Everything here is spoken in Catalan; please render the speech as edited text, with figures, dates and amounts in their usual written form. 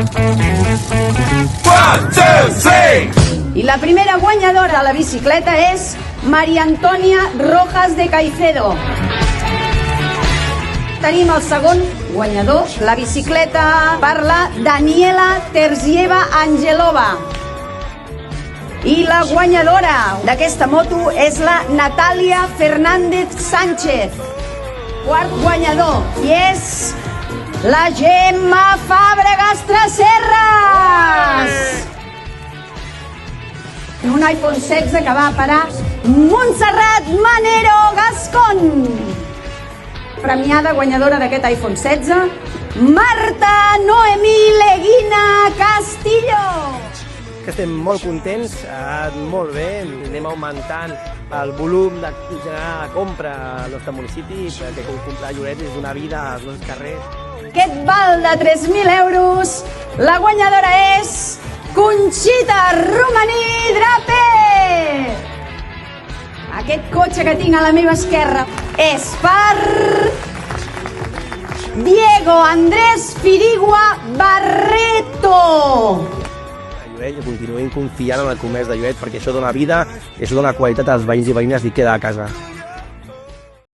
One, two, three! I la primera guanyadora de la bicicleta és Maria Antònia Rojas de Caicedo. Tenim el segon guanyador, la bicicleta per la Daniela Terzieva Angelova. I la guanyadora d'aquesta moto és la Natàlia Fernández Sánchez. Quart guanyador, i és la Gemma Fàbregas Tresserras. Un iPhone 16 que va parar Montserrat Manero Gascon. Premiada guanyadora d'aquest iPhone 16, Marta Noemí Leguina Castillo. Que estem molt contents, ha anat molt bé, anem augmentant el volum de generar compra al nostre municipi, perquè comprar llorets és una vida als nostres carrers. Aquest val de 3.000 euros, la guanyadora és Conxita Romaní Draper. Aquest cotxe que tinc a la meva esquerra és per Diego Andrés Firigua Barreto. Lloret, continuem confiant en el comerç de Lloret perquè això dona vida i això dona qualitat als veïns i veïnes i queda a casa.